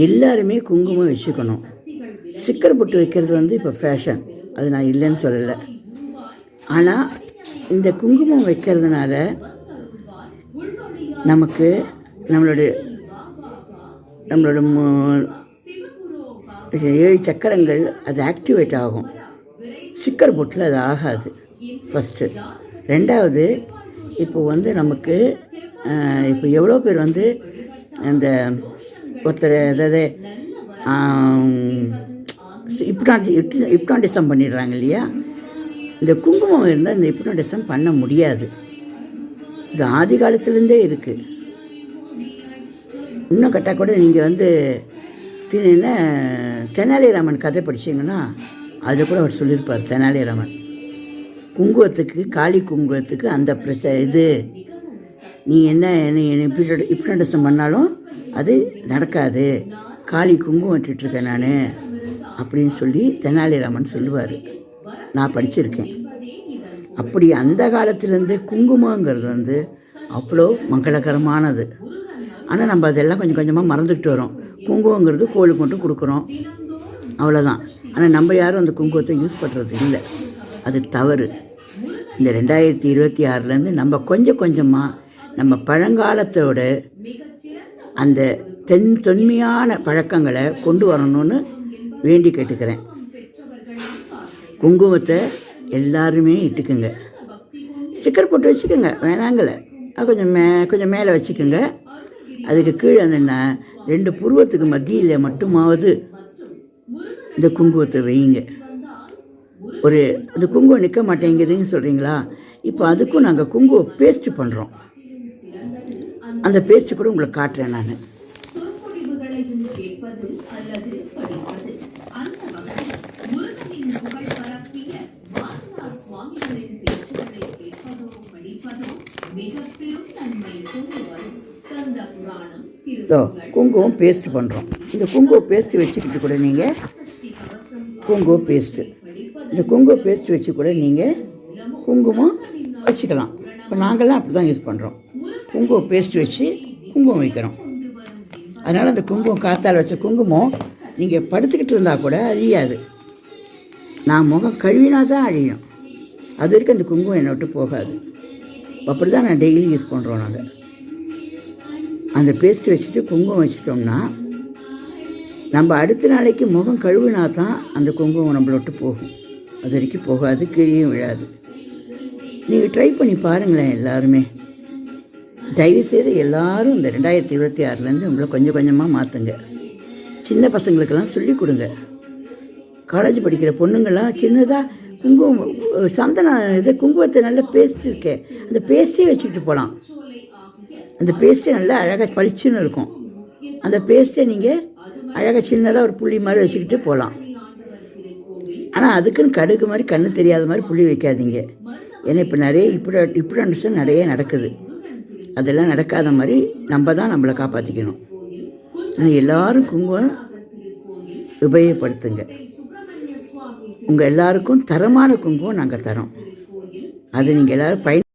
எல்லாருமே குங்குமம் வச்சுக்கணும். சிக்கர் பொட்டு வைக்கிறது இப்போ ஃபேஷன், அது நான் இல்லைன்னு சொல்லலை. ஆனால் இந்த குங்குமம் வைக்கிறதுனால நமக்கு நம்மளோட 7 சக்கரங்கள் அது ஆக்டிவேட் ஆகும். சிக்கர் பொட்டில் அது ஆகாது. ஃபஸ்ட்டு. ரெண்டாவது, இப்போ நமக்கு இப்போ எவ்வளோ பேர் அந்த ஒருத்தர் அதாவது இப்டாண்டிசம் பண்ணிடுறாங்க இல்லையா? இந்த குங்குமம் இருந்தால் இந்த இப்டாண்டிசம் பண்ண முடியாது. இது ஆதி காலத்துலேருந்தே இருக்குது. இன்னும் கட்டால் கூட நீங்கள் தெனாலிராமன் கதை படிச்சிங்கன்னா அதில் கூட அவர் சொல்லியிருப்பார். தெனாலிராமன் குங்குமத்துக்கு, காளி குங்குமத்துக்கு அந்த இது நீ என்ன இப்டாண்டிசம் பண்ணாலும் அது நடக்காது, காளி குங்குமம் விட்டுட்ருக்கேன் நான் அப்படின்னு சொல்லி தெனாலிராமன் சொல்லுவார். நான் படிச்சிருக்கேன். அப்படி அந்த காலத்துலேருந்து குங்குமங்கிறது அவ்வளோ மங்களகரமானது. ஆனால் நம்ம அதெல்லாம் கொஞ்சம் கொஞ்சமாக மறந்துக்கிட்டு வரோம். குங்குமங்கிறது கோவிலுக்கு மட்டும் கொடுக்குறோம், அவ்வளோதான். ஆனால் நம்ம யாரும் அந்த குங்குமத்தை யூஸ் பண்ணுறது இல்லை. அது தவறு. இந்த 2026 நம்ம கொஞ்சம் கொஞ்சமாக நம்ம பழங்காலத்தோட அந்த தொன்மையான பழக்கங்களை கொண்டு வரணும்னு வேண்டி கேட்டுக்கிறேன். குங்குமத்தை எல்லாருமே இட்டுக்குங்க. ஸ்டிக்கர் போட்டு வச்சுக்கோங்க, வேணாங்கலை கொஞ்சம் மேலே வச்சுக்கோங்க. அதுக்கு கீழே அந்த 2 புருவத்துக்கு மத்தியில் மட்டுமாவது இந்த குங்குமத்தை வையுங்க. இந்த குங்குமம் நிற்க மாட்டேங்குதுன்னு சொல்கிறீங்களா? இப்போ அதுக்கும் நாங்கள் குங்குமம் பேஸ்ட்டு பண்ணுறோம். அந்த பேஸ்ட்டு கூட உங்களுக்கு காட்டுறேன் நான். குங்குமம் பேஸ்ட் பண்ணுறோம். இந்த குங்குமம் பேஸ்ட்டு வச்சுக்கிட்டு கூட நீங்கள் குங்குமம் பேஸ்ட்டு வச்சு கூட நீங்கள் குங்குமம் வச்சுக்கலாம். இப்போ நாங்கள்லாம் அப்படி தான் யூஸ் பண்ணுறோம். குங்குமம் பேஸ்ட் வச்சு குங்குமம் வைக்கிறோம். அதனால் அந்த குங்குமம் காத்தால் வச்ச குங்குமம் நீங்கள் படுத்துக்கிட்டு இருந்தால் கூட அழியாது. நான் முகம் கழுவினா தான் அழியும். அது வரைக்கும் அந்த குங்குமம் என்னை விட்டு போகாது. அப்படி தான் நான் டெய்லி யூஸ் பண்ணுறோம். நாங்கள் அந்த பேஸ்ட்டு வச்சுட்டு குங்குமம் வச்சுட்டோம்னா நம்ம அடுத்த நாளைக்கு முகம் கழுவினா தான் அந்த குங்குமம் நம்மளை விட்டு போகும். அது வரைக்கும் போகாது, கீழே விழாது. நீங்கள் ட்ரை பண்ணி பாருங்களேன். எல்லாருமே தயவுசெய்து எல்லோரும் இந்த 2026 உங்களை கொஞ்சம் கொஞ்சமாக மாற்றுங்க. சின்ன பசங்களுக்கெல்லாம் சொல்லிக் கொடுங்க. காலேஜ் படிக்கிற பொண்ணுங்கள்லாம் சின்னதாக குங்குமத்தை நல்ல பேஸ்ட் இருக்கே, அந்த பேஸ்ட்டே வச்சுக்கிட்டு போகலாம். அந்த பேஸ்ட்டே நல்லா அழகாக பளிச்சுன்னு இருக்கும். அந்த பேஸ்ட்டை நீங்கள் அழகாக சின்னதாக ஒரு புள்ளி மாதிரி வச்சுக்கிட்டு போகலாம். ஆனால் அதுக்குன்னு கடுகு மாதிரி கண்ணு தெரியாத மாதிரி புள்ளி வைக்காதீங்க. ஏன்னா இப்போ நிறைய இப்படி நிறைய நடக்குது. அதெல்லாம் நடக்காத மாதிரி நம்ம தான் நம்மளை காப்பாற்றிக்கணும். ஆனால் எல்லோரும் குங்குமம் உபயோகப்படுத்துங்க. உங்கள் எல்லாருக்கும் தரமான குங்குமம் நாங்கள் தரோம். அது நீங்கள் எல்லோரும்